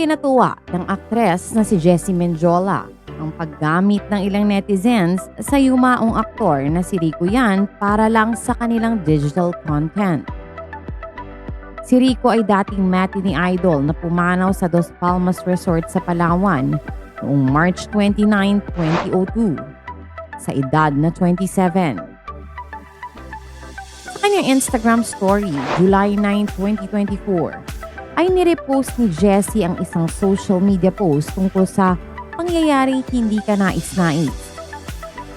Ipinatuwa ng aktres na si Jessie Mendiola ang paggamit ng ilang netizens sa yumaong aktor na si Rico Yan para lang sa kanilang digital content. Si Rico ay dating matinee idol na pumanaw sa Dos Palmas Resort sa Palawan noong March 29, 2002 sa edad na 27. Sa kanyang Instagram story, July 9, 2024, ay nirepost ni Jessie ang isang social media post tungkol sa pangyayaring hindi ka nais-nais.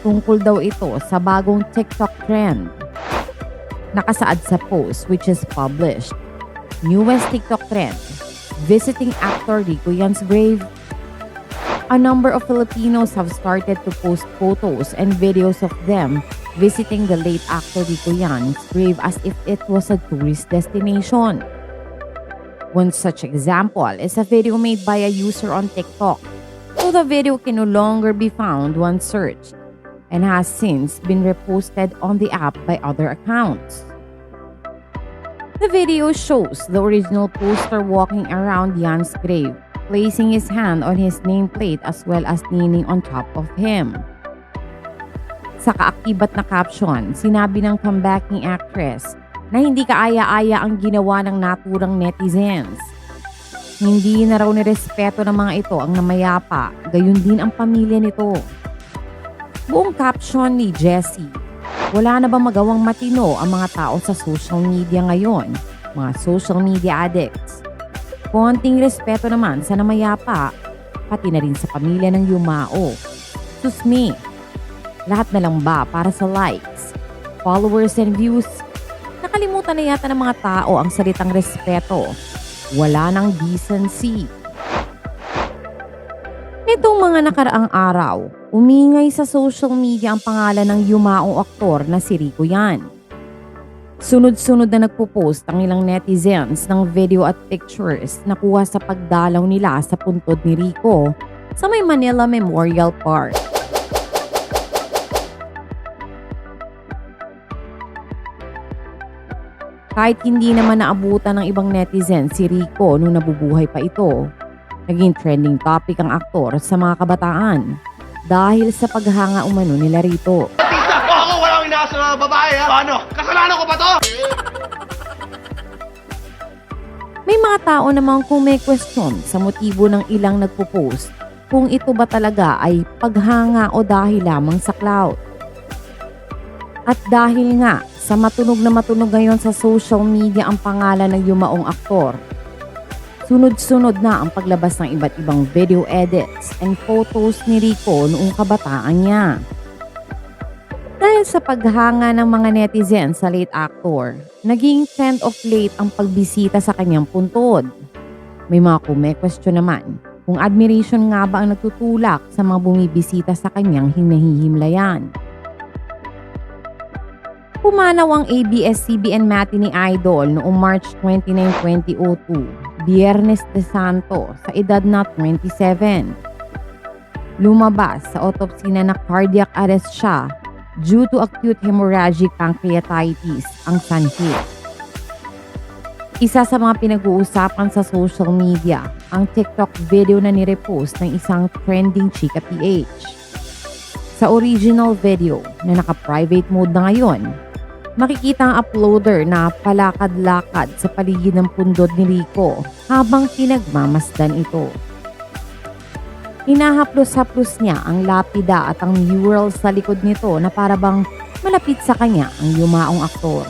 Tungkol daw ito sa bagong TikTok trend. Nakasaad sa post which is published. Newest TikTok trend, visiting actor Rico Yan's grave. A number of Filipinos have started to post photos and videos of them visiting the late actor Rico Yan's grave as if it was a tourist destination. One such example is a video made by a user on TikTok. So the video can no longer be found once searched and has since been reposted on the app by other accounts. The video shows the original poster walking around Yan's grave, placing his hand on his nameplate as well as kneeling on top of him. Sa kaakibat na caption, sinabi ng comebacking actress na hindi kaaya-aya ang ginawa ng naturang netizens. Hindi na raw nirespeto ng mga ito ang namayapa, gayon din ang pamilya nito. Buong caption ni Jessie, wala na ba magawang matino ang mga tao sa social media ngayon, mga social media addicts? Konting respeto naman sa namayapa, pati na rin sa pamilya ng yumao. Susmi, lahat na lang ba para sa likes, followers and views? Nakalimutan na yata ng mga tao ang salitang respeto. Wala nang decency. Nitong mga nakaraang araw, umingay sa social media ang pangalan ng yumaong aktor na si Rico Yan. Sunod-sunod na nagpo-post ang ilang netizens ng video at pictures na kuha sa pagdalaw nila sa puntod ni Rico sa may Manila Memorial Park. Kahit hindi naman naabutan ng ibang netizens si Rico nung nabubuhay pa ito, naging trending topic ang aktor sa mga kabataan dahil sa paghanga umano nila rito. Ako walang inaasa ng babae ha? Paano? Kasalanan ko ba to? May mga tao namang kung may question sa motibo ng ilang nagpo-post kung ito ba talaga ay paghanga o dahil lamang sa clout. At dahil nga sa matunog na matunog ngayon sa social media ang pangalan ng yumaong aktor, sunod-sunod na ang paglabas ng iba't ibang video edits and photos ni Rico noong kabataan niya. Dahil sa paghanga ng mga netizens sa late actor, naging trend of late ang pagbisita sa kanyang puntod. May mga question naman kung admiration nga ba ang nagtutulak sa mga bumibisita sa kanyang hinahihimlayan. Pumanaw ang ABS-CBN matinee idol noong March 29, 2002, Biyernes de Santo sa edad na 27. Lumabas sa autopsy na cardiac arrest siya due to acute hemorrhagic pancreatitis ang sanhi. Isa sa mga pinag-uusapan sa social media ang TikTok video na nirepost ng isang trending chika PH. Sa original video na naka-private mode na ngayon, makikita ang uploader na palakad-lakad sa paligid ng pundod ni Rico habang pinagmamasdan ito. Hinahaplos-haplos niya ang lapida at ang mural sa likod nito na parabang malapit sa kanya ang yumaong aktor.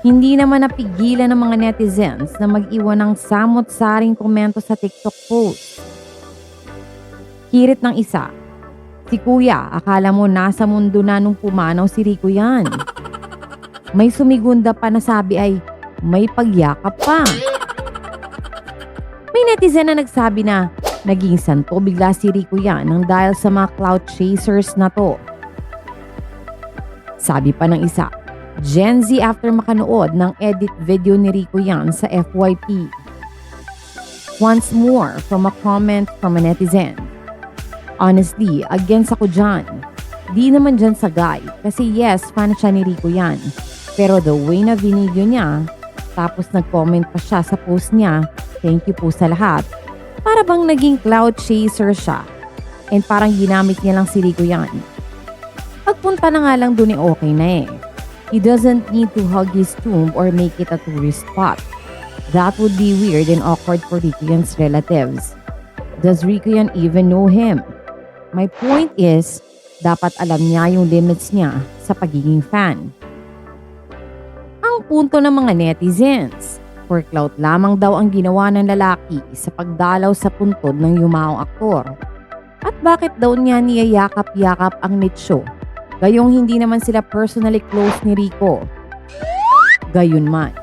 Hindi naman napigilan ng mga netizens na mag-iwan ng samot-saring komento sa TikTok post. Hirit ng isa, si Kuya, akala mo nasa mundo na nung pumanaw si Rico Yan. May sumigunda pa na sabi ay, may pagyakap pa. May netizen na nagsabi na, naging santo bigla si Rico Yan nang dahil sa mga clout chasers na to. Sabi pa ng isa, Gen Z after makanood ng edit video ni Rico Yan sa FYP. Once more from a comment from a netizen. Honestly, against ako dyan. Di naman dyan sa guy. Kasi yes, fan siya ni Rico Yan. Pero the way na video niya, tapos nag-comment pa siya sa post niya, thank you po sa lahat. Para bang naging cloud chaser siya and parang ginamit niya lang si Rico yan. Pagpunta na nga lang dun okay na eh. He doesn't need to hug his tomb or make it a tourist spot. That would be weird and awkward for Rico Yan's relatives. Does Rico Yan even know him? My point is, dapat alam niya yung limits niya sa pagiging fan. Ang punto ng mga netizens, for clout lamang daw ang ginawa ng lalaki sa pagdalaw sa puntod ng yumaong aktor. At bakit daw niya niyayakap-yakap ang nitsyo? Gayong hindi naman sila personally close ni Rico. Gayon man,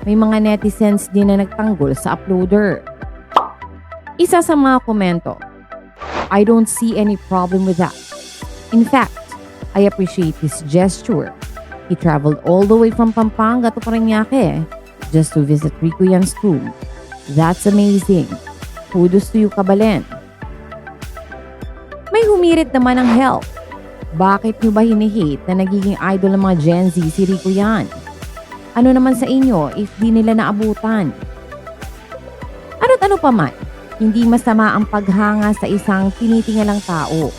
may mga netizens din na nagtanggol sa uploader. Isa sa mga komento, I don't see any problem with that. In fact, I appreciate his gesture. He traveled all the way from Pampanga to Parañaque just to visit Rico Yan's tomb. That's amazing. Kudos to you, Kabalen. May humirit naman ng help. Bakit nyo ba hinihate na nagiging idol ng mga Gen Z si Rico Yan? Ano naman sa inyo if di nila naabutan? Ano't ano pa man, hindi masama ang paghanga sa isang tinitingalang tao.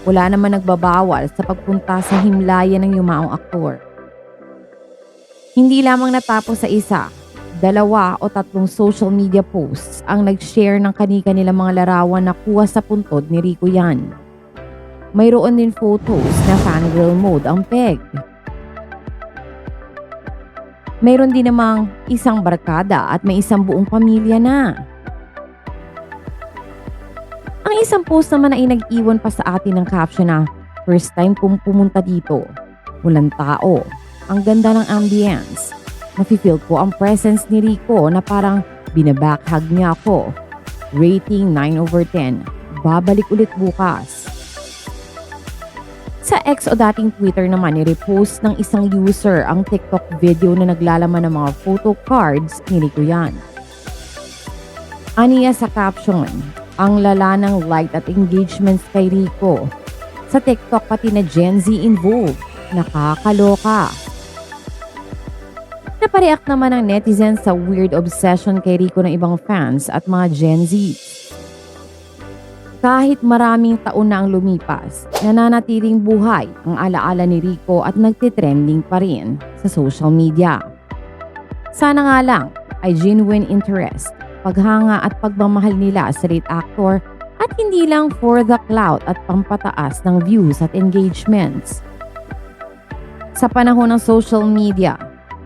Wala naman nagbabawal sa pagpunta sa himlayan ng yumaong aktor. Hindi lamang natapos sa isa, 2 o 3 social media posts ang nag-share ng kani-kanilang mga larawan na kuha sa puntod ni Rico Yan. Mayroon din photos na fangirl mode ang peg. Mayroon din namang isang barkada at may isang buong pamilya na. Ang isang post naman ay nag-iwan pa sa atin ng caption na first time kong pumunta dito. Walang tao. Ang ganda ng ambience. Nafe-feel ko ang presence ni Rico na parang binabakhag niya ako. Rating 9/10. Babalik ulit bukas. Sa X o dating Twitter naman, ni-repost ng isang user ang TikTok video na naglalaman ng mga photo cards ni Rico Yan. Aniya sa caption, ang lala ng like at engagements kay Rico. Sa TikTok pati na Gen Z involved. Nakakaloka. Napareact naman ang netizens sa weird obsession kay Rico ng ibang fans at mga Gen Z. Kahit maraming taon na ang lumipas, nananatiling buhay ang alaala ni Rico at nagtitrending pa rin sa social media. Sana nga lang ay genuine interest, paghanga at pagmamahal nila sa late actor at hindi lang for the clout at pampataas ng views at engagements. Sa panahon ng social media,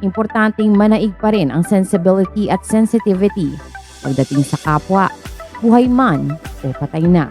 importanteng manaig pa rin ang sensibility at sensitivity pagdating sa kapwa, buhay man o patay na.